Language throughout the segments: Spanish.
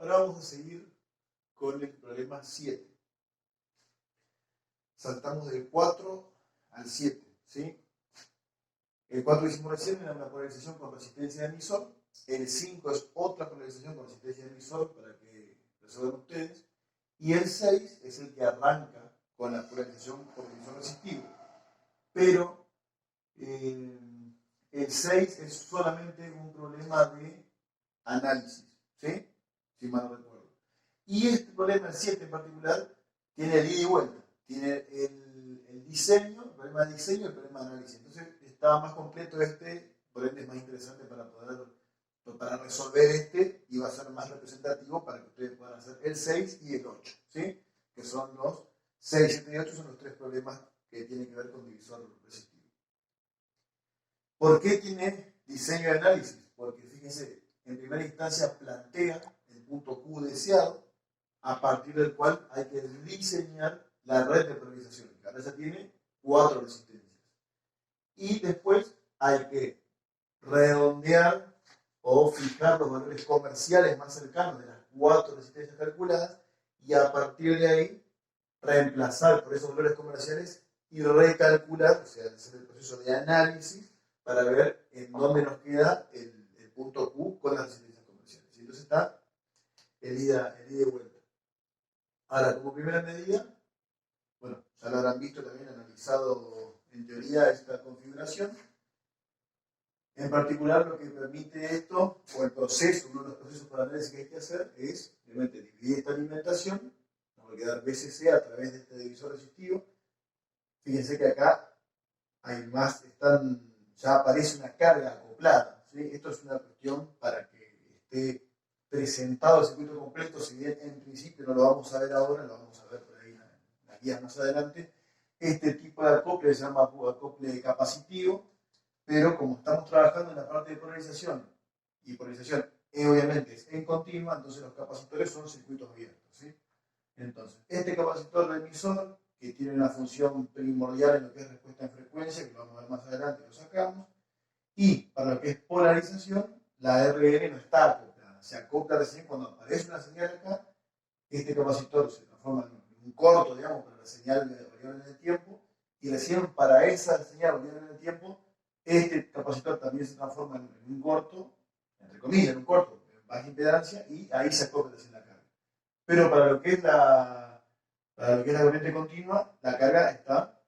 Ahora vamos a seguir con el problema 7. Saltamos del 4 al 7, ¿sí? El 4 hicimos recién, era una polarización con resistencia de emisor. El 5 es otra polarización con resistencia de emisor para que resuelvan ustedes. Y el 6 es el que arranca con la polarización por emisor resistivo. Pero el 6 es solamente un problema de análisis, ¿sí? Si mal no recuerdo. Y este problema, el 7 en particular, tiene el ida y vuelta. Tiene el diseño, el problema de diseño y el problema de análisis. Entonces estaba más completo este, por ende es más interesante para resolver este y va a ser más representativo para que ustedes puedan hacer el 6 y el 8, ¿sí? Que son los 6, 7 y 8 son los tres problemas que tienen que ver con divisor resistivo. ¿Por qué tiene diseño y análisis? Porque fíjense, en primera instancia plantea el punto Q deseado, a partir del cual hay que diseñar la red de polarización. Que ahora ya tiene 4 resistencias. Y después hay que redondear o fijar los valores comerciales más cercanos de las 4 resistencias calculadas y a partir de ahí reemplazar por esos valores comerciales y recalcular, o sea, hacer el proceso de análisis para ver en dónde nos queda el punto Q con las resistencias comerciales. Y entonces está el ida y vuelta. Ahora, como primera medida, bueno, ya lo habrán visto también, analizado en teoría esta configuración. En particular, lo que permite esto, o el proceso, uno de los procesos para análisis que hay que hacer, es obviamente dividir esta alimentación, nos va a quedar BCC a través de este divisor resistivo. Fíjense que acá hay más, ya aparece una carga acoplada, ¿sí? Esto es una cuestión para que esté presentado el circuito completo, si bien en principio no lo vamos a ver ahora, lo vamos a ver por ahí en las guías más adelante. Este tipo de acople se llama acople capacitivo, pero como estamos trabajando en la parte de polarización, y polarización obviamente es en continua, entonces los capacitores son circuitos abiertos, ¿sí? Entonces, este capacitor de emisor, que tiene una función primordial en lo que es respuesta en frecuencia, que lo vamos a ver más adelante, lo sacamos, y para lo que es polarización, la RN no está acoplada, se acopla recién cuando aparece una señal acá, este capacitor se transforma en un corto, digamos, para la señal variable en el tiempo, y recién para esa señal variable en el tiempo, este capacitor también se transforma en un corto, entre comillas, en un corto, en baja impedancia, y ahí se acopla recién la carga. Pero para lo que es la corriente continua, la carga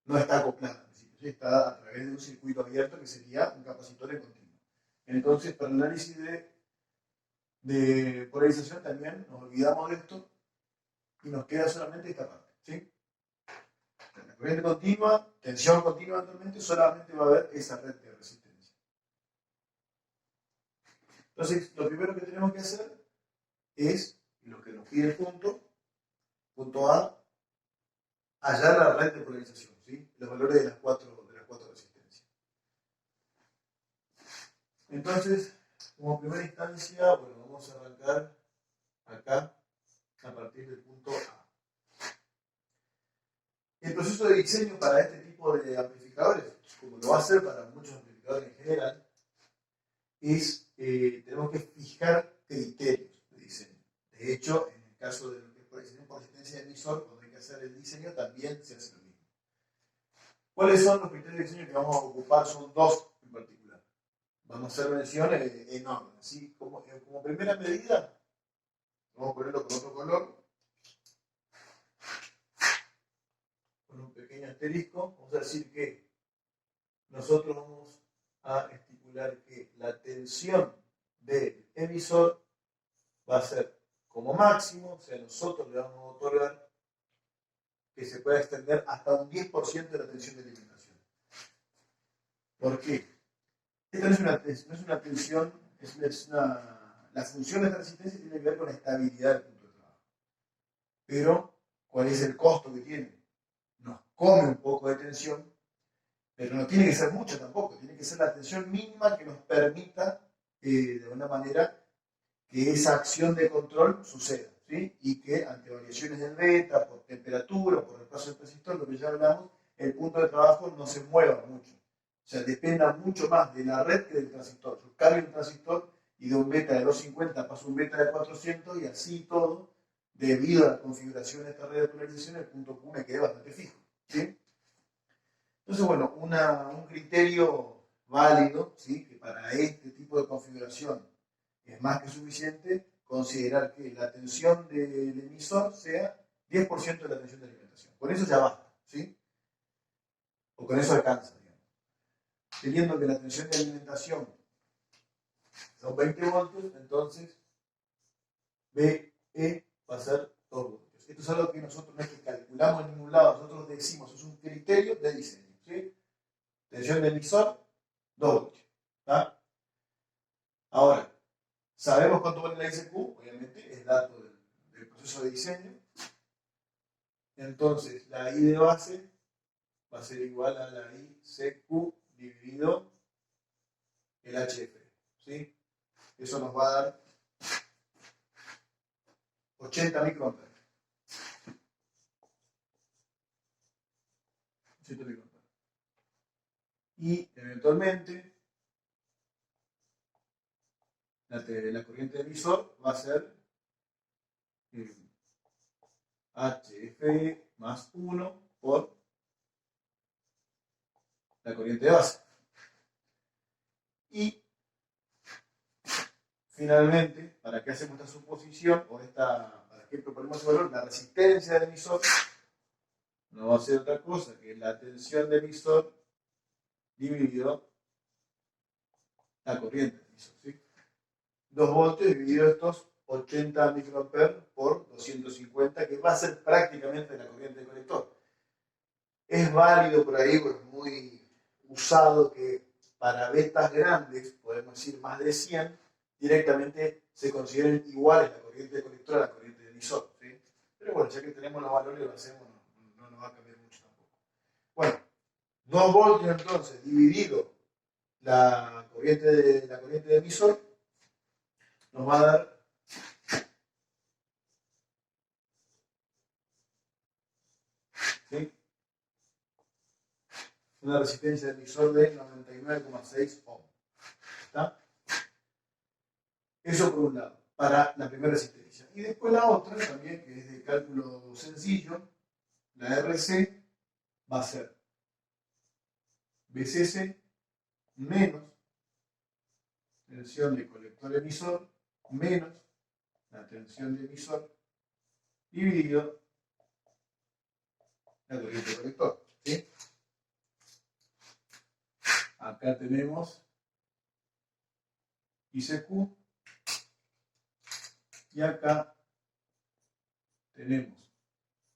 no está acoplada, ¿sí? Está a través de un circuito abierto que sería un capacitor en continuo. Entonces, para el análisis de polarización también nos olvidamos de esto y nos queda solamente esta parte, ¿sí? En la corriente continua, tensión continua actualmente, solamente va a haber esa red de resistencia. Entonces, lo primero que tenemos que hacer es, lo que nos pide el punto A, hallar la red de polarización, ¿sí? Los valores de las cuatro resistencias. Entonces, como primera instancia, bueno, vamos a arrancar acá a partir del punto A. El proceso de diseño para este tipo de amplificadores, como lo va a hacer para muchos amplificadores en general, es tenemos que fijar criterios de diseño. De hecho, en el caso de lo que es polarización por resistencia de emisor, cuando hay que hacer el diseño, también se hace lo mismo. ¿Cuáles son los criterios de diseño que vamos a ocupar? Son dos en particular. Vamos a hacer mención en orden. ¿Sí? Como primera medida, vamos a ponerlo con otro color, con un pequeño asterisco. Vamos a decir que nosotros vamos a estipular que la tensión del emisor va a ser como máximo, o sea, nosotros le vamos a otorgar que se pueda extender hasta un 10% de la tensión de alimentación. ¿Por qué? Esta no es una tensión, la función de esta resistencia tiene que ver con la estabilidad del punto de trabajo. Pero, ¿cuál es el costo que tiene? Nos come un poco de tensión, pero no tiene que ser mucho tampoco, tiene que ser la tensión mínima que nos permita, de alguna manera, que esa acción de control suceda, ¿sí? Y que ante variaciones del beta, por temperatura, por el paso del transistor, lo que ya hablamos, el punto de trabajo no se mueva mucho. O sea, dependa mucho más de la red que del transistor. Yo cambio un transistor y de un beta de 250 paso a un beta de 400 y así todo, debido a la configuración de esta red de polarización, el punto Q me queda bastante fijo. ¿Sí? Entonces, bueno, un criterio válido, ¿sí? Que para este tipo de configuración es más que suficiente, considerar que la tensión del emisor sea 10% de la tensión de alimentación. Con eso ya basta, ¿sí? O con eso alcanza, digamos. Teniendo que la tensión de alimentación son 20 voltios, entonces BE va a ser 2 voltios. Esto es algo que nosotros no es que calculamos en ningún lado, nosotros decimos, es un criterio de diseño, ¿sí? Tensión de emisor, 2 voltios. ¿Tá? Ahora, sabemos cuánto vale la ICQ, obviamente, es dato del proceso de diseño. Entonces, la I de base va a ser igual a la ICQ dividido el HF. ¿Sí? Eso nos va a dar 80 microamperes. 80 microamperes. Y eventualmente la corriente de emisor va a ser HF más 1 por la corriente de base. Y finalmente, ¿para qué hacemos esta suposición o para qué proponemos ese valor? La resistencia del emisor no va a ser otra cosa que la tensión del emisor dividido la corriente del emisor. ¿Sí? 2 voltios dividido estos 80 microamperes por 250, que va a ser prácticamente la corriente del colector. Es válido por ahí, pues muy usado que para betas grandes, podemos decir más de 100, directamente se consideren iguales la corriente del colector a la corriente del emisor. ¿Sí? Pero bueno, ya que tenemos los valores, lo hacemos, no nos va a cambiar mucho tampoco. Bueno, 2 voltios entonces dividido la corriente de emisor nos va a dar ¿sí? Una resistencia de emisor de 99,6 ohm. ¿Está? Eso por un lado, para la primera resistencia. Y después la otra también, que es de cálculo sencillo, la RC va a ser BCC menos tensión de colector emisor menos la tensión de emisor dividido la corriente de colector. ¿Sí? Acá tenemos ICQ y acá tenemos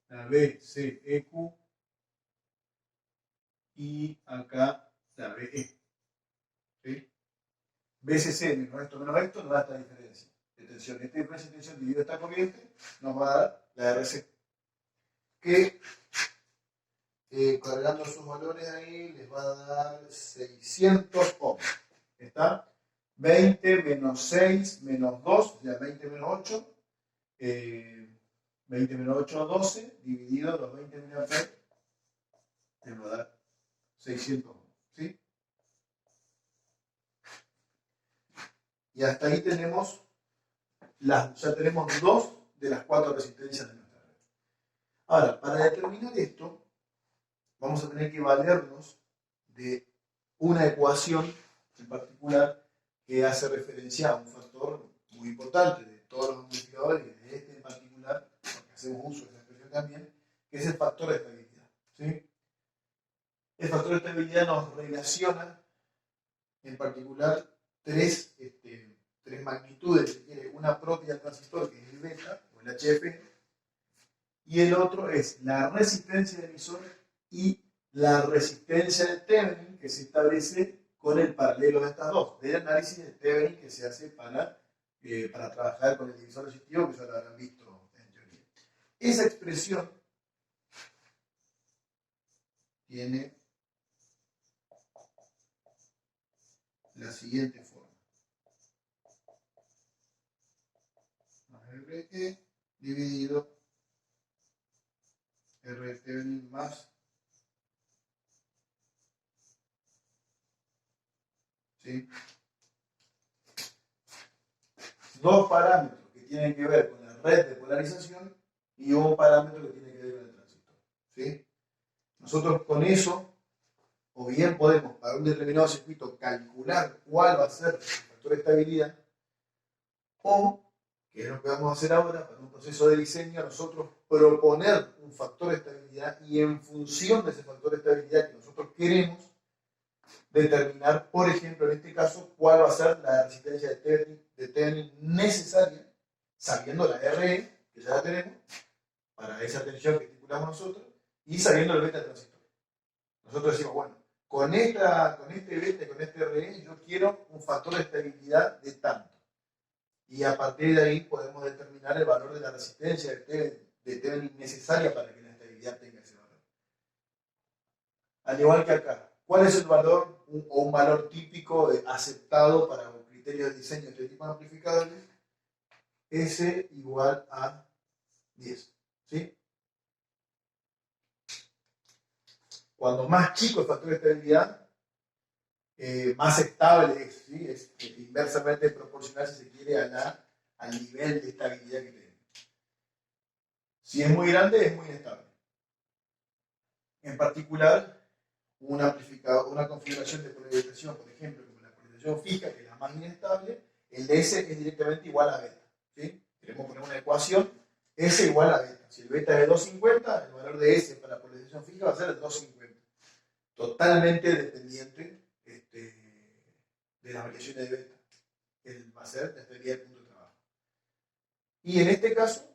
la BCEQ y acá la BE. ¿Sí? BCC menos esto nos da esta diferencia de tensión. Esta diferencia de tensión dividido esta corriente nos va a dar la RC. Que cargando sus valores ahí les va a dar 600 ohms. ¿Está? 20 menos 6 menos 2, o sea, 20 menos 8. 20 menos 8, 12, dividido los 20 miliamperes, les va a dar 600 ohms. ¿Sí? Y hasta ahí tenemos ya tenemos 2 de las 4 resistencias de nuestra red. Ahora, para determinar esto, vamos a tener que valernos de una ecuación en particular que hace referencia a un factor muy importante de todos los amplificadores y de este en particular, porque hacemos uso de esta expresión también, que es el factor de estabilidad. ¿Sí? El factor de estabilidad nos relaciona en particular tres magnitudes, si quiere, una propia del transistor, que es el beta, o el HF, y el otro es la resistencia del emisor y la resistencia de Thevenin, que se establece con el paralelo de estas dos, del análisis de Thevenin que se hace para trabajar con el divisor resistivo, que ya lo habrán visto en teoría. Esa expresión tiene la siguiente forma. RE dividido R Thevenin más ¿sí? dos parámetros que tienen que ver con la red de polarización y un parámetro que tiene que ver con el transistor. ¿Sí? Nosotros con eso, o bien podemos para un determinado circuito calcular cuál va a ser el factor de estabilidad, o, que es lo que vamos a hacer ahora, para un proceso de diseño, nosotros proponer un factor de estabilidad y en función de ese factor de estabilidad que nosotros queremos, determinar, por ejemplo, en este caso, cuál va a ser la resistencia de Thevenin necesaria, sabiendo la RE, que ya la tenemos, para esa tensión que estipulamos nosotros, y sabiendo el beta transistor. Nosotros decimos, bueno, con este beta y con este RE, yo quiero un factor de estabilidad de tanto. Y a partir de ahí podemos determinar el valor de la resistencia de Thevenin necesaria para que la estabilidad tenga ese valor. Al igual que acá, ¿cuál es el valor o un valor típico aceptado para un criterio de diseño de este tipo de amplificadores? S igual a 10. ¿Sí? Cuando más chico el factor de estabilidad, más estable es. ¿Sí? Es inversamente proporcional, si se quiere, al nivel de estabilidad que tenemos. Si es muy grande, es muy inestable. En particular, un amplificador, una configuración de polarización, por ejemplo, como la polarización fija, que es la más inestable, el de S es directamente igual a beta. ¿Sí? Queremos poner una ecuación, S igual a beta. Si el beta es de 250, el valor de S para la polarización fija va a ser el 250. Totalmente dependiente de las variaciones de beta. Va a ser la estabilidad del punto de trabajo. Y en este caso,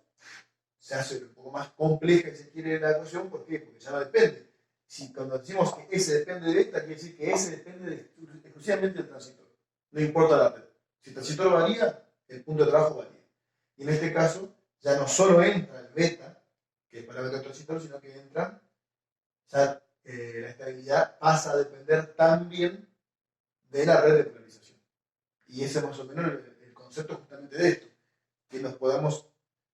se hace un poco más compleja, si se quiere, la ecuación. ¿Por qué? Porque ya no depende. Si cuando decimos que S depende de beta, quiere decir que S depende exclusivamente del transistor. No importa la red. Si el transistor varía, el punto de trabajo varía. Y en este caso, ya no solo entra el beta, que es el parámetro del transistor, sino que entra, ya la estabilidad pasa a depender también de la red de polarización. Y ese es más o menos el concepto justamente de esto, que nos podamos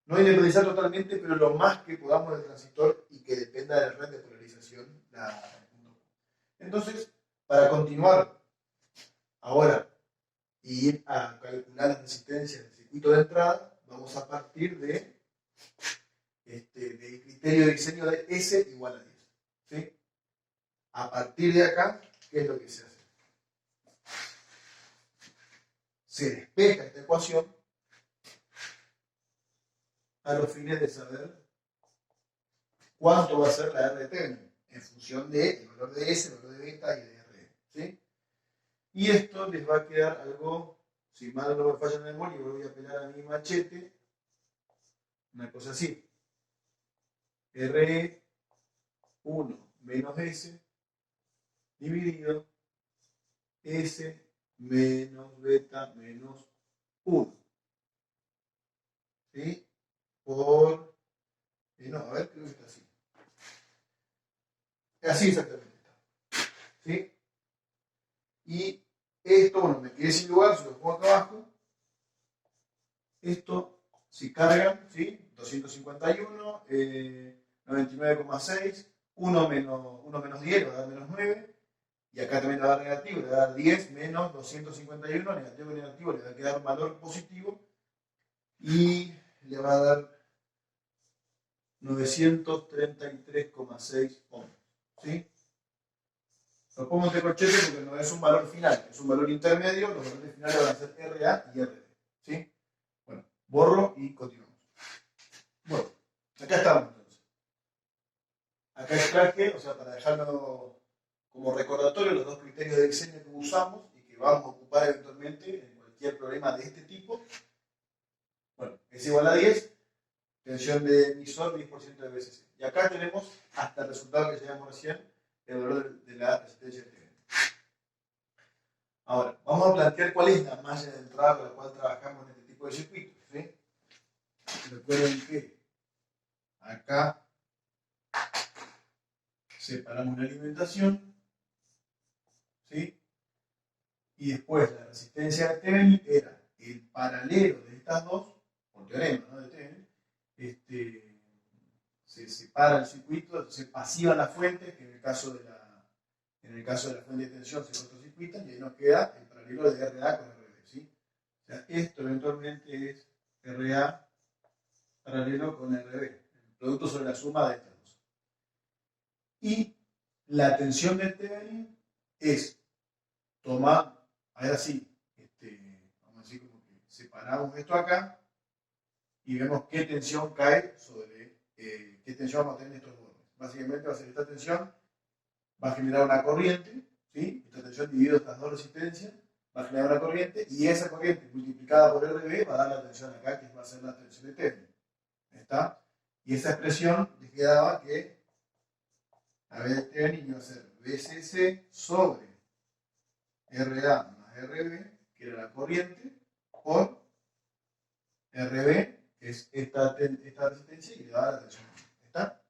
no independizar totalmente, pero lo más que podamos del transistor y que dependa de la red de polarización. Entonces, para continuar ahora y ir a calcular las resistencias del circuito de entrada, vamos a partir del criterio de diseño de S igual a 10. ¿Sí? A partir de acá, ¿qué es lo que se hace? Se despeja esta ecuación a los fines de saber cuánto va a ser la R de Thevenin en función del valor de S, el valor de beta y de R. ¿Sí? Y esto les va a quedar algo, si mal no me falla la memoria, voy a apelar a mi machete, una cosa así. RE 1 menos S dividido S menos beta menos 1. ¿Sí? Por... no, a ver, creo que está así. Así exactamente está. ¿Sí? Y esto, bueno, me quedé sin lugar, se lo pongo acá abajo. Esto, si cargan, ¿sí? 251, 99,6, 1 menos 10 va a dar menos 9, y acá también le va a dar negativo, le va a dar 10 menos 251, negativo y negativo, le va a quedar un valor positivo, y le va a dar 933,6 ohms. ¿Sí? Lo pongo entre corchetes porque no es un valor final, es un valor intermedio. Los valores finales van a ser RA y RD. ¿Sí? Bueno, borro y continuamos. Bueno, acá estamos entonces. Acá extraje, o sea, para dejarlo como recordatorio, los dos criterios de diseño que usamos y que vamos a ocupar eventualmente en cualquier problema de este tipo. Bueno, es igual a 10, tensión de emisor 10% de BCC. Y acá tenemos hasta el resultado que llegamos recién, el valor de la resistencia de Thevenin. Ahora, vamos a plantear cuál es la malla de entrada con la cual trabajamos en este tipo de circuitos. ¿Sí? Recuerden que acá separamos la alimentación, ¿sí? Y después la resistencia de Thevenin era el paralelo de estas dos, por teorema, ¿no? De Thevenin. Se separa el circuito, se pasiva la fuente, que en el caso de la fuente de tensión se cortocircuitan, y ahí nos queda el paralelo de RA con RD. ¿Sí? O sea, esto eventualmente es RA paralelo con RB, el producto sobre la suma de estas dos. Y la tensión de Thevenin es tomar, ahora sí, vamos a decir como que separamos esto acá y vemos qué tensión cae sobre, qué tensión vamos a tener en estos bordes. Básicamente va a ser esta tensión, va a generar una corriente, ¿sí? Esta tensión dividido estas dos resistencias, va a generar una corriente y esa corriente multiplicada por RB va a dar la tensión acá, que va a ser la tensión de Thevenin. ¿Está? Y esa expresión les quedaba que la B de Thevenin iba a ser BCC sobre RA más RB, que era la corriente, por RB, que es esta resistencia, y le da la tensión. ¿Está?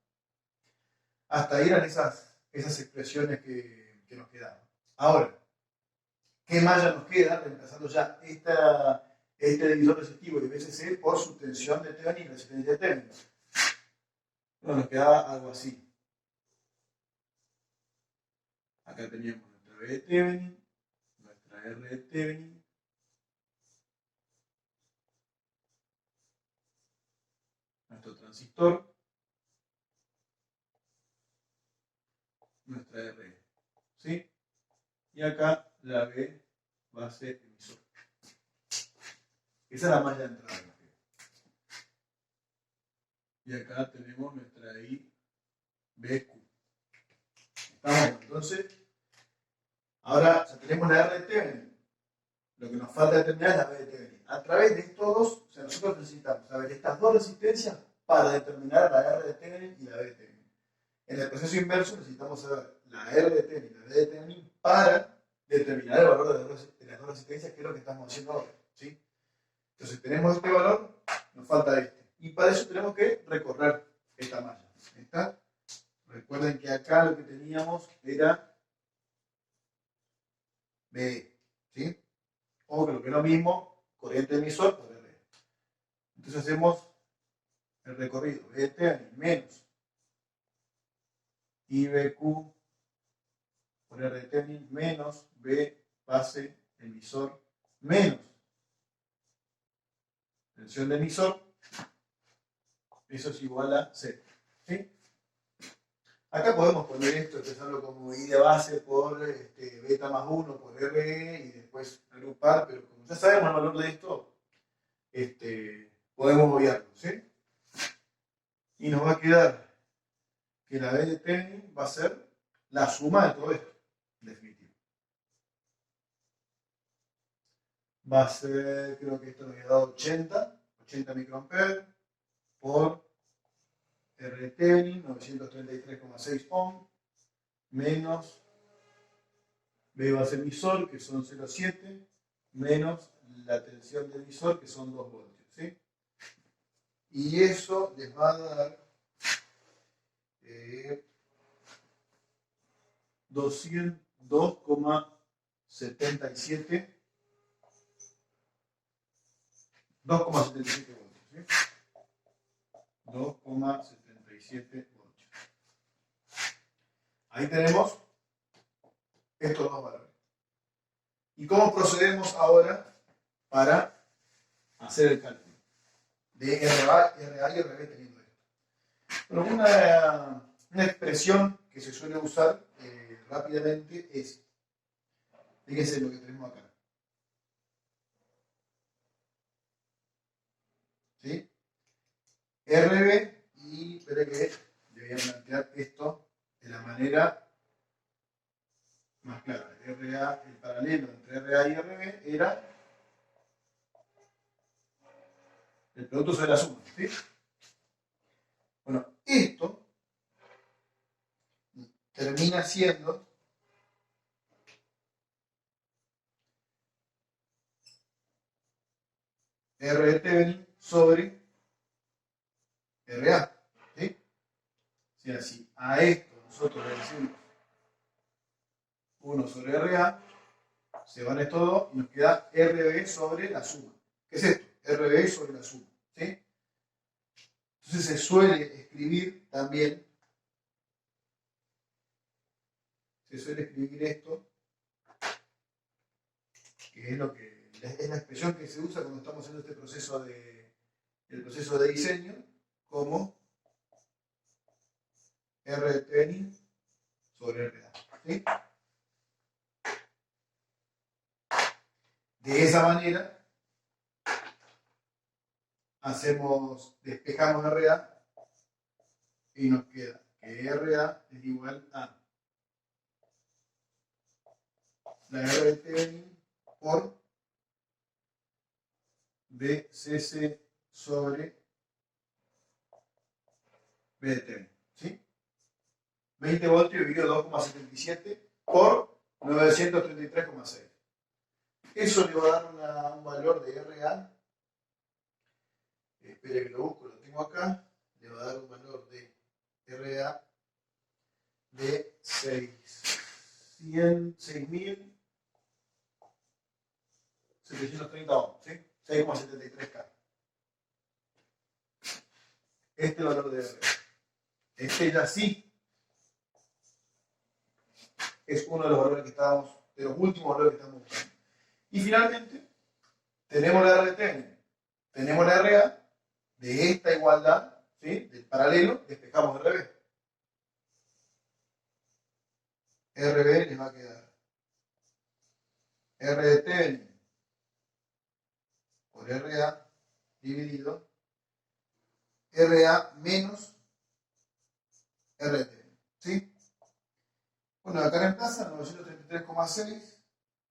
Hasta ahí eran esas expresiones que nos quedaban. Ahora, ¿qué malla nos queda? Reemplazando ya este divisor resistivo de BCC por su tensión de Thevenin y resistencia de Thevenin. Bueno, nos quedaba algo así. Acá teníamos nuestra B de Thevenin, nuestra R de Thevenin, nuestro transistor, nuestra R, ¿sí? Y acá la B va a ser emisor. Esa es la malla de entrada. Y acá tenemos nuestra I, BQ. ¿Estamos? Entonces, ahora ya tenemos la R de Thevenin. Lo que nos falta determinar es la B de Thevenin. A través de estos dos, o sea, nosotros necesitamos saber estas dos resistencias para determinar la R de Thevenin y la B de Thevenin. En el proceso inverso necesitamos saber la R de Thevenin y la B de Thevenin para determinar el valor de las dos resistencias, que es lo que estamos haciendo ahora, ¿sí? Entonces tenemos este valor, nos falta este. Y para eso tenemos que recorrer esta malla. ¿Está? Recuerden que acá lo que teníamos era B, ¿sí? O que lo que es lo mismo, corriente emisor por R. Entonces hacemos el recorrido B de Thevenin menos IBQ por R de Thevenin menos B base emisor menos tensión de emisor, eso es igual a 0. ¿Sí? Acá podemos poner esto, expresarlo como I de base por beta más 1 por RE y después agrupar, pero como ya sabemos el valor de esto, podemos obviarlo. ¿Sí? Y nos va a quedar que la B de Thevenin va a ser la suma de todo esto, en definitiva. Va a ser, creo que esto nos ha dado 80 microamperes por R de Thevenin, 933,6 ohm, menos B base emisor, que son 0,7, menos la tensión de emisor, que son 2 voltios. ¿Sí? Y eso les va a dar 2,77 voltios. ¿Sí? 2,77 voltios. Ahí tenemos estos dos valores. ¿Y cómo procedemos ahora para hacer el cálculo de RA y RB teniendo esto? Pero una expresión que se suele usar rápidamente es, fíjense lo que tenemos acá. ¿Sí? RB, y espero que le voy a plantear esto de la manera más clara. RA, el paralelo entre RA y RB era el producto sobre la suma. ¿Sí? Bueno, esto termina siendo R de Thevenin sobre RA. ¿Sí? O sea, si a esto nosotros le decimos 1 sobre RA, se van estos dos y nos queda RB sobre la suma. ¿Qué es esto? RB sobre la suma. ¿Sí? Entonces se suele escribir también, esto, que es lo que es la expresión que se usa cuando estamos haciendo este proceso el proceso de diseño, como R de Thevenin sobre RA. ¿Sí? De esa manera, despejamos RA y nos queda que RA es igual a la R de Thevenin por BCC sobre B de Thevenin. ¿Sí? 20 voltios dividido 2,77 por 933,6. Eso le va a dar un valor de RA. Espere que lo busco, lo tengo acá. Le va a dar un valor de RA de 6.730 ohms, ¿sí? 6,73K. Este valor de RA. Este ya sí es uno de los valores de los últimos valores que estamos buscando. Y finalmente, tenemos la R de Thevenin, tenemos la RA. De esta igualdad, ¿sí? Del paralelo, despejamos RB. RB les va a quedar R de Thevenin por RA dividido RA menos R de Thevenin. ¿Sí? Bueno, acá reemplaza 933,6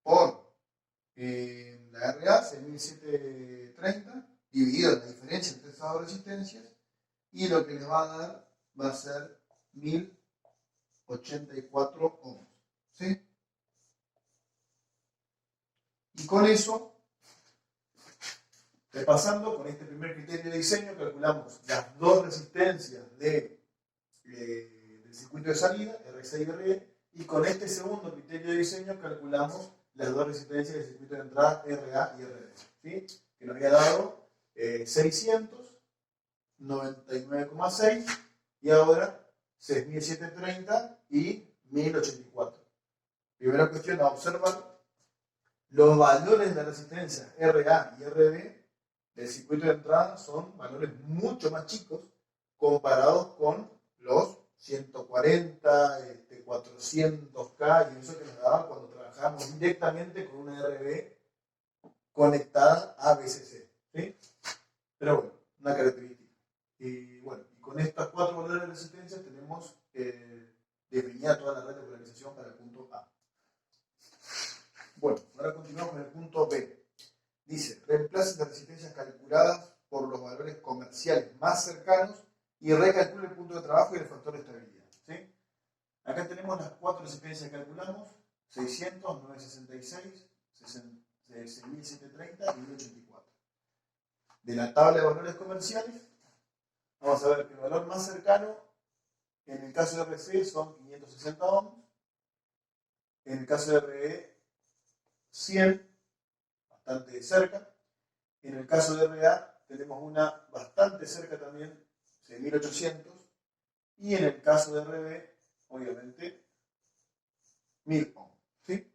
por la RA, 6.730, dividido la diferencia entre esas dos resistencias, y lo que les va a dar va a ser 1.084 ohms. ¿Sí? Y con eso, repasando, con este primer criterio de diseño, calculamos las dos resistencias del circuito de salida, R6 y RE, y con este segundo criterio de diseño calculamos las dos resistencias del circuito de entrada, RA y RD, ¿sí? Que nos había dado 699,6 y ahora 6.730 y 1.084. Primera cuestión a observar: los valores de la resistencia RA y RB del circuito de entrada son valores mucho más chicos comparados con los 140, 400K y eso que nos daba cuando trabajamos directamente con una RB conectada a BCC. ¿Sí? Pero bueno, una característica. Y bueno, y con estas cuatro valores de resistencia tenemos definida toda la red de polarización para el punto A. Bueno, ahora continuamos con el punto B. Dice, reemplace las resistencias calculadas por los valores comerciales más cercanos y recalcule el punto de trabajo y el factor de estabilidad. ¿Sí? Acá tenemos las cuatro resistencias que calculamos: 600, 966, 6.730 y 1.084. De la tabla de valores comerciales, vamos a ver que el valor más cercano, en el caso de RC, son 560 ohms, en el caso de RE, 100, bastante cerca. En el caso de RA tenemos una bastante cerca también, 6.800, y en el caso de RB, obviamente, 1.000 ohms. ¿Sí?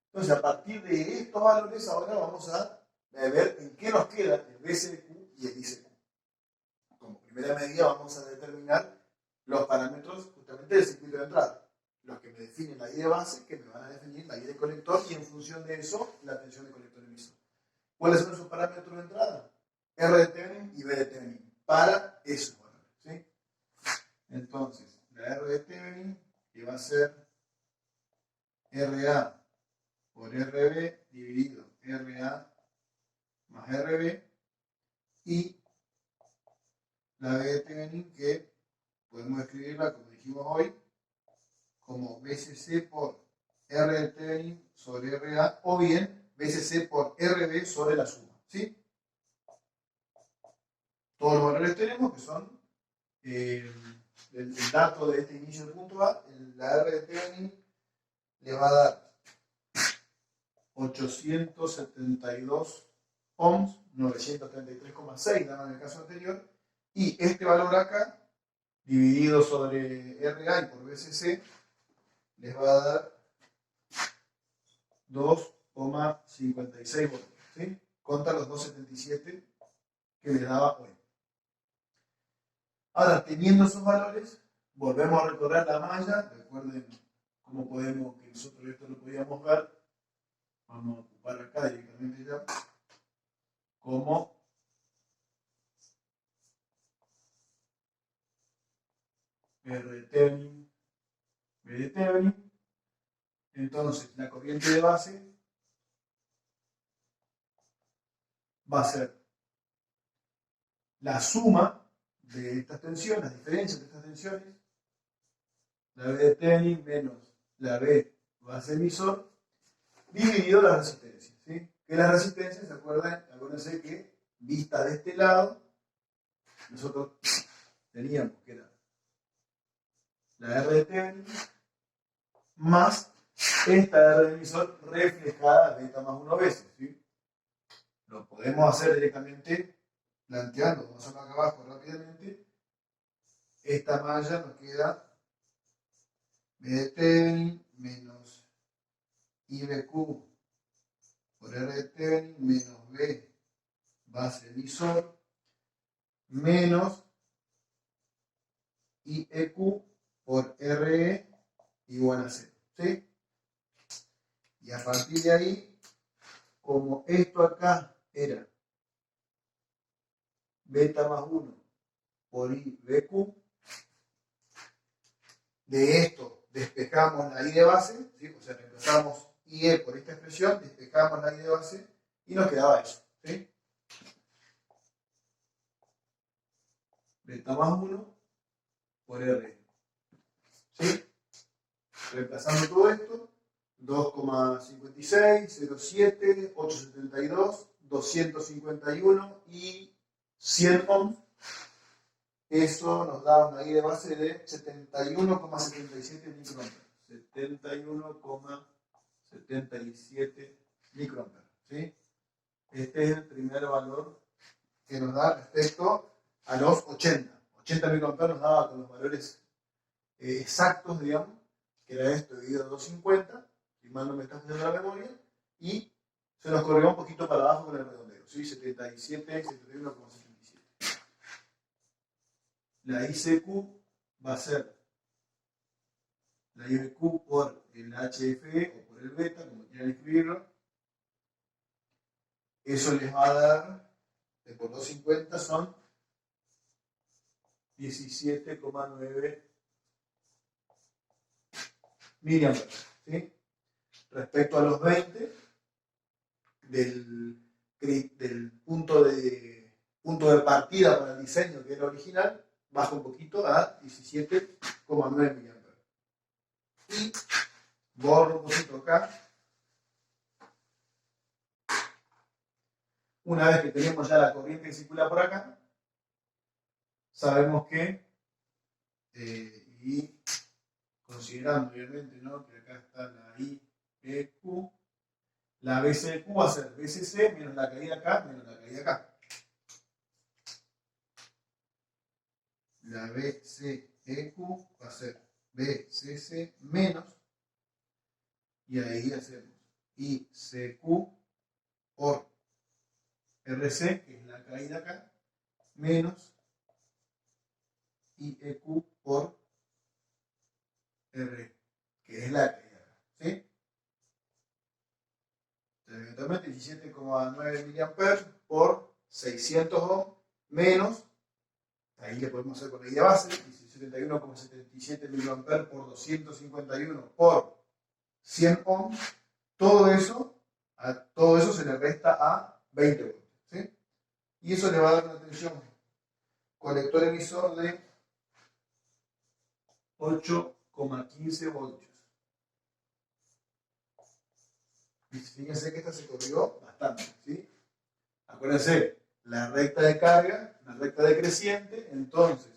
Entonces, a partir de estos valores, ahora vamos a ver en qué nos queda el BCQ y el ICQ. Como primera medida vamos a determinar los parámetros justamente del circuito de entrada, los que me definen la I de base, que me van a definir la I de colector, y en función de eso, la tensión de colector emisor. ¿Cuáles son esos parámetros de entrada? R de Thevenin y B de Thevenin, para esos valores. ¿Sí? Entonces, la R de Thevenin, que va a ser RA por RB dividido RA más RB, y la B de Thevenin, que podemos escribirla, como dijimos hoy, como BCC por R de Thevenin sobre RA, o bien BCC por RB sobre la suma. ¿Sí? Todos los valores tenemos, que son el dato de este inicio del punto A. La R de Thevenin le va a dar 872 ohms, 933,6 dado en el caso anterior, y este valor acá, dividido sobre RA y por BCC, les va a dar 2 2,56 voltios, ¿sí? Contra los 2,77 que le daba hoy. Ahora, teniendo esos valores, volvemos a recorrer la malla. Recuerden cómo podemos, que nosotros esto lo podíamos ver. Vamos a ocupar acá directamente ya. Como R de Thevenin, B de Thevenin. Entonces, la corriente de base va a ser la suma de estas tensiones, las diferencias de estas tensiones, la B de Thevenin menos la B base emisor, dividido las resistencias, ¿sí? Que las resistencias, acuérdense que vista de este lado, nosotros teníamos que era la R de Thevenin más esta R de emisor reflejada beta más 1 veces, ¿sí? Lo podemos hacer directamente planteando, vamos a hacerlo acá abajo rápidamente. Esta malla nos queda B de Thevenin menos IBQ por R de Thevenin menos B base emisor menos IEQ por RE igual a 0, ¿sí? Y a partir de ahí, como esto acá era beta más 1 por IBQ, de esto despejamos la I de base, ¿sí? O sea, reemplazamos IE por esta expresión, despejamos la I de base y nos quedaba eso, ¿sí? Beta más 1 por R. ¿Sí? Reemplazando todo esto, 2,56, 0,7, 872, 251 y 100 ohms. Eso nos da una I de base de 71,77 microamperes. 71,77 microamperes. ¿Sí? Este es el primer valor que nos da respecto a los 80. 80 microamperes nos daba con los valores exactos, digamos, que era esto dividido 250, si mal no me está fallando la memoria, y se nos corrió un poquito para abajo con el redondeo, ¿sí? 77, 71,77. La ICQ va a ser la IBQ por el HFE o por el beta, como quieran escribirlo. Eso les va a dar, por 250 son 17,9 miliamperes, ¿sí? Respecto a los 20 del punto de partida para el diseño que era original, baja un poquito a 17,9 miliamperes. Y borro un poquito acá. Una vez que tenemos ya la corriente que circula por acá, sabemos que, y considerando obviamente, ¿no?, que acá está la IEQ, la BCQ va a ser BCC menos la caída acá menos la caída acá. La BCEQ va a ser BCC menos, y ahí hacemos ICQ por RC, que es la caída acá, menos IEQ por R, que es la caída acá, ¿sí? Eventualmente 17,9 miliamperes por 600 ohms menos, ahí le podemos hacer con la I de base, 71,77 miliamperes por 251 por 100 ohms, todo eso se le resta a 20 voltios, ¿sí? Y eso le va a dar una tensión colector emisor de 8,15 voltios. Y fíjense que esta se corrió bastante, ¿sí? Acuérdense, la recta de carga, la recta decreciente, entonces,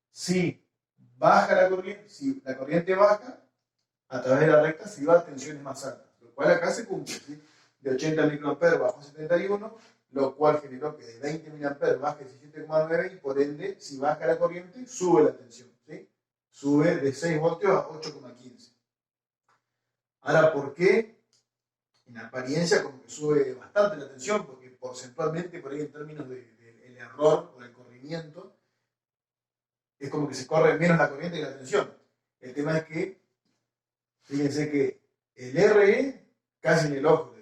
si baja la corriente, si la corriente baja, a través de la recta se va a tensiones más altas, lo cual acá se cumple, ¿sí? De 80 microamperes bajó a 71, lo cual generó que de 20 miliamperes baje a 17,9 y por ende, si baja la corriente, sube la tensión, ¿sí? Sube de 6 voltios a 8,15. Ahora, ¿por qué en apariencia como que sube bastante la tensión, porque porcentualmente, por ahí en términos del error o del corrimiento, es como que se corre menos la corriente que la tensión. El tema es que, fíjense que el RE casi en el ojo,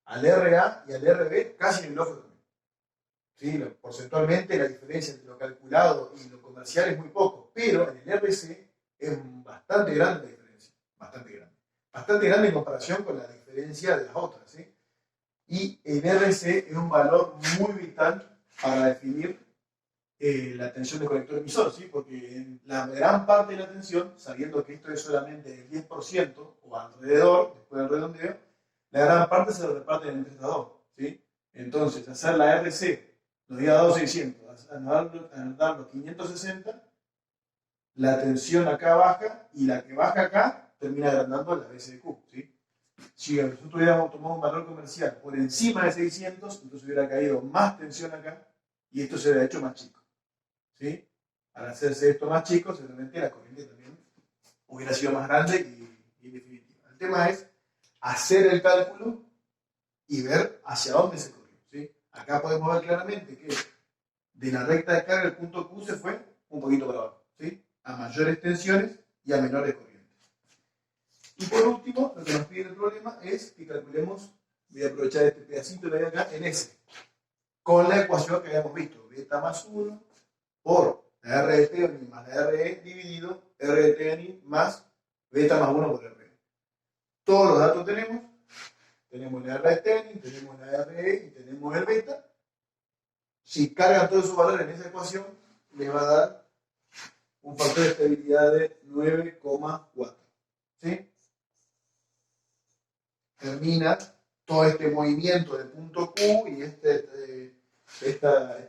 al RA y al RB casi en el ojo también. ¿Sí? Porcentualmente la diferencia entre lo calculado y lo comercial es muy poco, pero en el RC es bastante grande la diferencia, bastante grande. Bastante grande en comparación con la diferencia de las otras. ¿Sí? Y el RC es un valor muy vital para definir la tensión del conector emisor, ¿sí? Porque en la gran parte de la tensión, sabiendo que esto es solamente el 10% o alrededor, después del redondeo, la gran parte se reparte entre estas dos. ¿Sí? Entonces, hacer la RC nos había dado 600, al dar los 560, la tensión acá baja y la que baja acá termina agrandando la BCQ. ¿Sí? Si nosotros hubiéramos tomado un valor comercial por encima de 600, entonces hubiera caído más tensión acá y esto se hubiera hecho más chico. ¿Sí? Al hacerse esto más chico, seguramente la corriente también hubiera sido más grande y definitiva. El tema es hacer el cálculo y ver hacia dónde se corrió. ¿Sí? Acá podemos ver claramente que de la recta de carga el punto Q se fue un poquito para abajo, ¿sí? A mayores tensiones y a menores corrientes. Y por último, lo que nos pide el problema es que calculemos, voy a aprovechar este pedacito de acá, en S, con la ecuación que habíamos visto, beta más 1 por la R de Thevenin más la RE dividido R de Thevenin más beta más 1 por RE. Todos los datos tenemos la R de Thevenin, tenemos la RE y tenemos el beta. Si cargan todos esos valores en esa ecuación, les va a dar un factor de estabilidad de 9,4. ¿Sí? Termina todo este movimiento de punto Q y este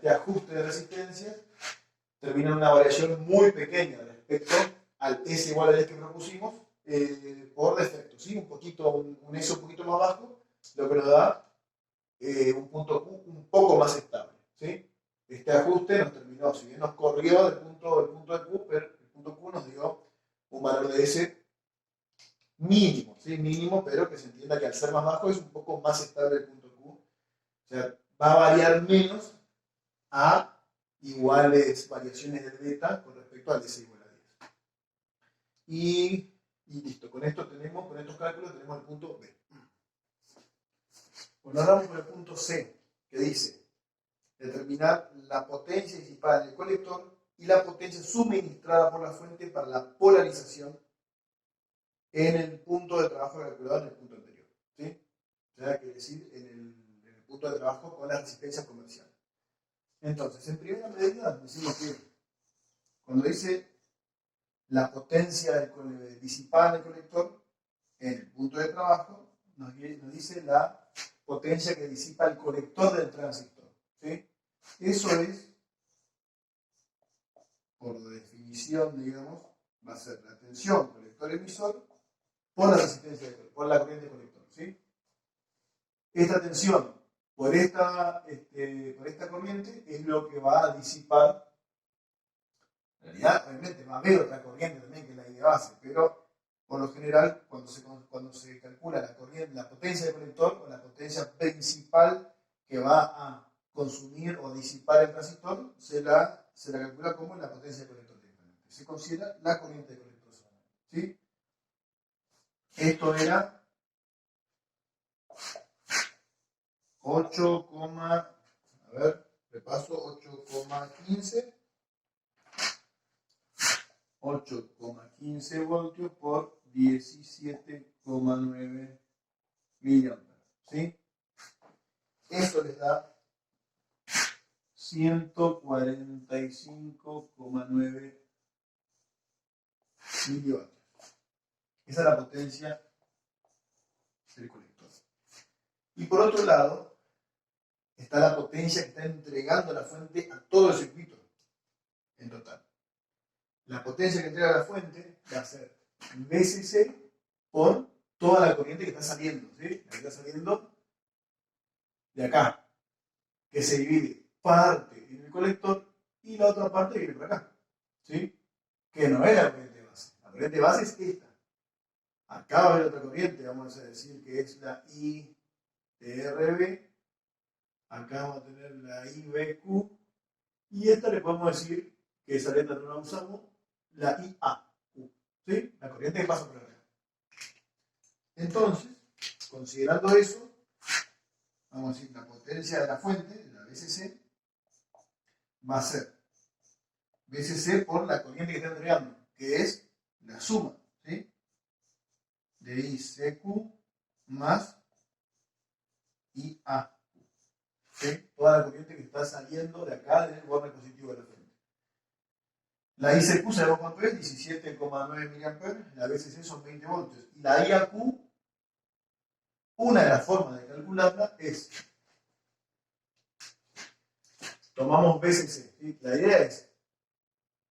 ajuste de resistencia, termina en una variación muy pequeña respecto al S igual al S que propusimos por defecto. ¿Sí? Un poquito, un S un poquito más bajo, lo que nos da un punto Q un poco más estable. ¿Sí? Este ajuste nos terminó, si bien nos corrió del punto de Q, pero el punto Q nos dio un valor de S mínimo, ¿sí? Mínimo, pero que se entienda que al ser más bajo es un poco más estable el punto Q. O sea, va a variar menos a iguales variaciones del beta con respecto al S igual a 10. Y listo, con estos cálculos tenemos el punto B. Bueno, ahora vamos con el punto C, que dice determinar la potencia disipada en el colector y la potencia suministrada por la fuente para la polarización en el punto de trabajo calculado en el punto anterior. ¿Sí? O sea, quiere decir en el punto de trabajo con la resistencia comercial. Entonces, en primera medida, decimos que cuando dice la potencia disipada en el colector en el punto de trabajo, nos dice la potencia que disipa el colector del transistor. ¿Sí? Eso es, por definición, digamos, va a ser la tensión colector-emisor por la resistencia, por la corriente colector. ¿Sí? Esta tensión por esta corriente es lo que va a disipar. En realidad, obviamente, va a haber otra corriente también que es la I de base, pero por lo general, cuando se calcula la potencia del colector o la potencia principal que va a consumir o disipar el transistor, se la calcula como la potencia del colector directamente. Se considera la corriente del colector solamente. ¿Sí? Esto era 8, a ver, repaso, 8,15 voltios por 17,9 miliamperes. ¿Sí? Esto les da 145,9 milivoltios. Esa es la potencia del colector. Y por otro lado, está la potencia que está entregando la fuente a todo el circuito en total. La potencia que entrega la fuente va a ser VCC por toda la corriente que está saliendo, ¿sí? La que está saliendo de acá, que se divide parte en el colector y la otra parte viene por acá, ¿sí? Que no es la corriente base. La corriente base es esta. Acá va a haber otra corriente, vamos a decir que es la IRB. Acá vamos a tener la IBQ. Y esta le podemos decir, que esa letra no la usamos, la IAQ. ¿Sí? La corriente que pasa por acá. Entonces, considerando eso, vamos a decir la potencia de la fuente, de la BCC, va a ser BCC por la corriente que está entregando, que es la suma, ¿sí?, de ICQ más IAQ. ¿Sí? Toda la corriente que está saliendo de acá del borde positivo de la fuente. La ICQ sabemos cuánto es, 17,9 mA, la BCC son 20 voltios. Y la IAQ, una de las formas de calcularla es, tomamos BCC, ¿sí? La idea es,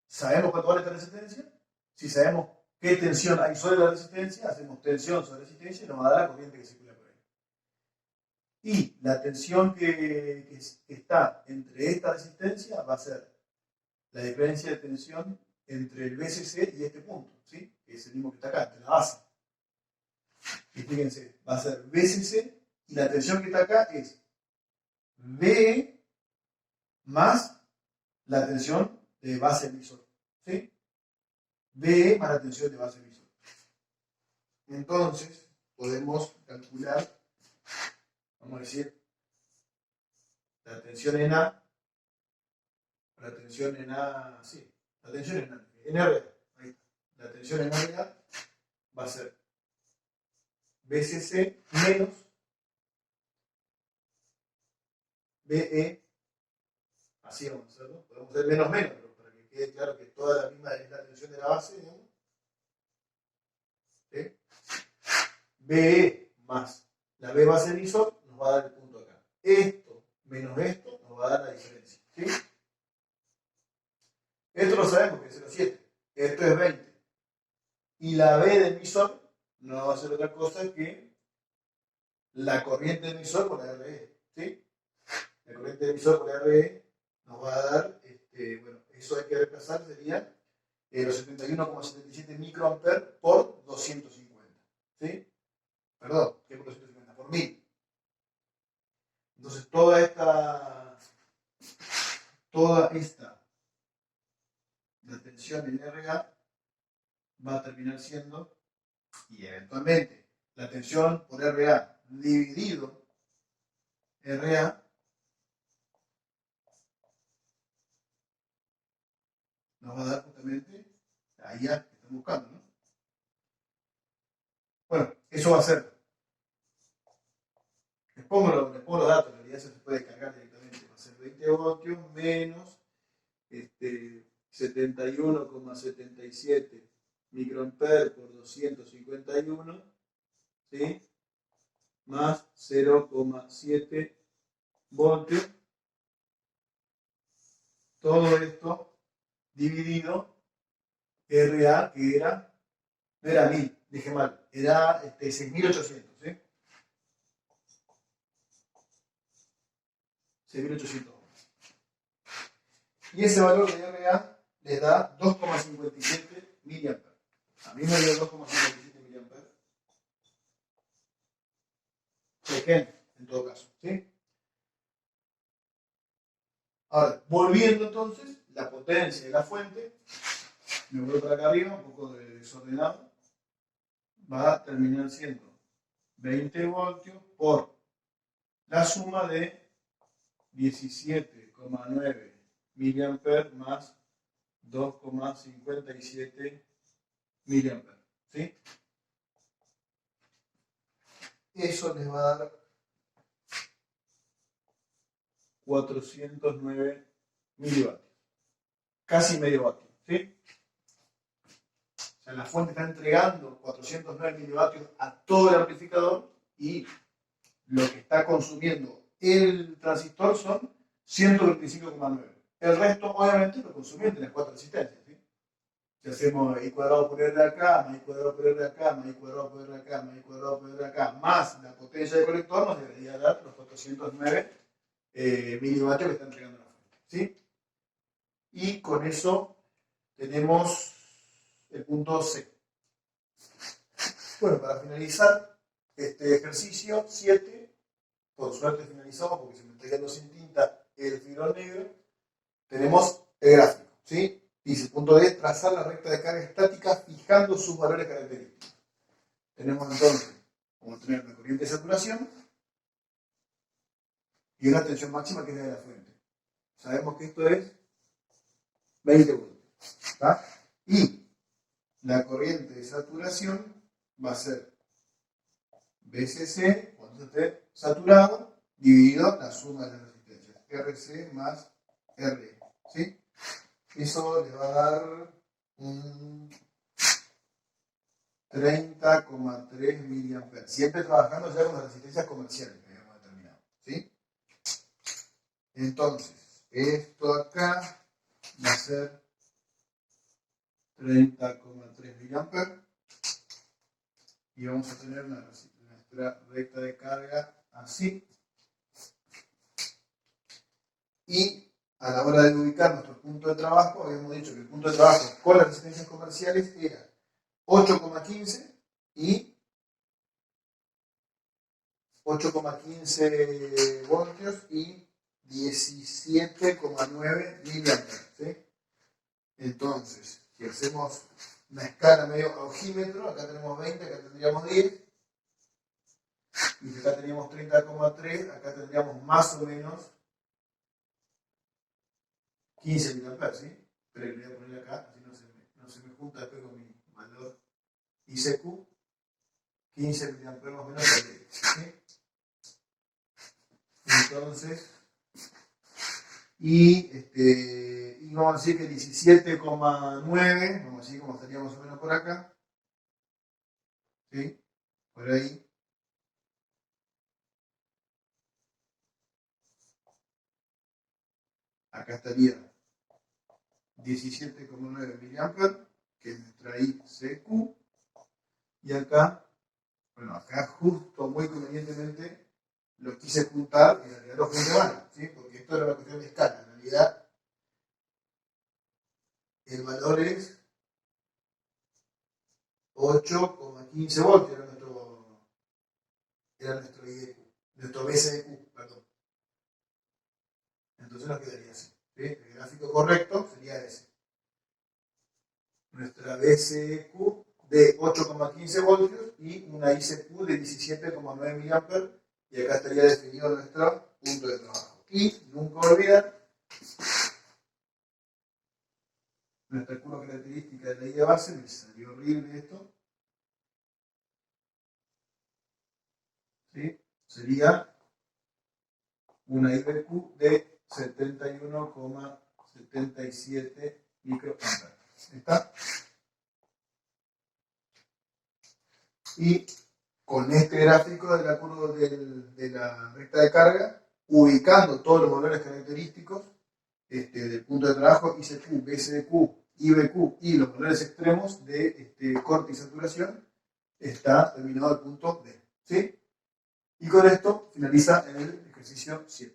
sabemos cuánto vale esta resistencia, si sabemos qué tensión hay sobre la resistencia, hacemos tensión sobre resistencia y nos va a dar la corriente que circula por ahí. Y la tensión que está entre esta resistencia va a ser la diferencia de tensión entre el BCC y este punto, ¿sí?, que es el mismo que está acá, entre la base. Y fíjense, va a ser BCC y la tensión que está acá es BE más la tensión de base emisor, ¿sí? BE más la tensión de base emisor. Entonces, podemos calcular, vamos a decir, la tensión en A, la tensión en A, sí, la tensión en RA, ahí está. La tensión en RA va a ser BCC menos BE, así vamos a hacerlo, podemos hacer menos menos, pero para que quede claro que toda la misma es la tensión de la base, digamos. ¿Sí? BE más la B base emisor nos va a dar el punto acá. Esto menos esto nos va a dar la diferencia. ¿Sí? Esto lo sabemos que es 0,7. Esto es 20. Y la B de emisor no va a ser otra cosa que la corriente de emisor por la RE. ¿Sí? La corriente de emisor por la RE nos va a dar, bueno, eso hay que reemplazar, sería los 71,77 microamperes por 250. ¿Sí? Perdón, ¿qué por 250? Por 1000. Entonces, toda la tensión en RA va a terminar siendo, y eventualmente, la tensión por RA dividido RA nos va a dar justamente la IA que estamos buscando, ¿no? Bueno, eso va a ser. Les pongo los datos, en realidad eso se puede cargar directamente. Va a ser 20 voltios menos 71,77 microamperes por 251, ¿sí?, más 0,7 voltios. Todo esto dividido RA, que era, no era 1000, dije mal, era 6800, ¿sí? 6800. Y ese valor de RA les da 2,57 mA. A mí me dio 2,57 mA. Chequen, en todo caso, ¿sí? Ahora, volviendo entonces, la potencia de la fuente, me voy para acá arriba, un poco desordenado, va a terminar siendo 20 voltios por la suma de 17,9 mA más 2,57 mA. ¿Sí? Eso les va a dar 409 milivatios. Casi medio vatio. ¿Sí? O sea, la fuente está entregando 409 milivatios a todo el amplificador y lo que está consumiendo el transistor son 125,9. El resto, obviamente, lo consumió entre las 4 resistencias. ¿Sí? Si hacemos I cuadrado por R de acá, más I cuadrado por R de acá, más I cuadrado por R de acá, más I cuadrado por R de acá, más la potencia del colector, nos debería dar los 409 milivatios que está entregando la fuente. ¿Sí? Y con eso tenemos el punto C. Bueno, para finalizar este ejercicio 7, por suerte finalizamos porque se me está quedando sin tinta el fibrón negro, tenemos el gráfico, ¿sí? Dice, punto D, trazar la recta de carga estática fijando sus valores característicos. Tenemos entonces, vamos a tener una corriente de saturación y una tensión máxima que es la de la fuente. Sabemos que esto es 20 voltios, ¿está? Y la corriente de saturación va a ser BCC, cuando esté saturado, dividido la suma de las resistencias, RC más RE, ¿sí? Eso le va a dar un 30,3 mA. Siempre trabajando ya con las resistencias comerciales que habíamos determinado, ¿sí? Entonces, esto acá va a ser 30,3 mA y vamos a tener nuestra recta de carga así. Y a la hora de ubicar nuestro punto de trabajo, habíamos dicho que el punto de trabajo con las resistencias comerciales era 8,15 y 8,15 voltios y 17,9 miliamperes, ¿sí? Entonces, si hacemos una escala medio a ojímetro, acá tenemos 20, acá tendríamos 10, y si acá teníamos 30,3, acá tendríamos más o menos 15 miliamperes, ¿sí? Pero le voy a poner acá, así no se me junta después con mi valor ICQ, 15 miliamperes más o menos, ¿sí? Entonces, y vamos a decir que 17,9, vamos a decir como estaría más o menos por acá, ¿sí? Por ahí. Acá estaría 17,9 miliamperes, que es nuestra ICQ, y acá, bueno, acá justo muy convenientemente lo quise juntar y en realidad lo junté mal, ¿sí? Porque esto era una cuestión de escala, en realidad el valor es 8,15 voltios, era nuestro IDQ, nuestro BCDQ, perdón. Entonces nos quedaría así, ¿sí? El gráfico correcto sería ese. Nuestra BCQ de 8,15 voltios y una ICQ de 17,9 miliamperes, y acá estaría definido nuestro punto de trabajo. Y nunca olvidar nuestra curva característica de la I de base, me salió horrible esto, ¿sí? Sería una IBQ de 71,77 microamperes. ¿Está? Y con este gráfico de la curva de la recta de carga, ubicando todos los valores característicos del punto de trabajo, ICQ, BCQ, IBQ y los valores extremos de corte y saturación, está terminado el punto D, ¿sí? Y con esto finaliza el ejercicio 7.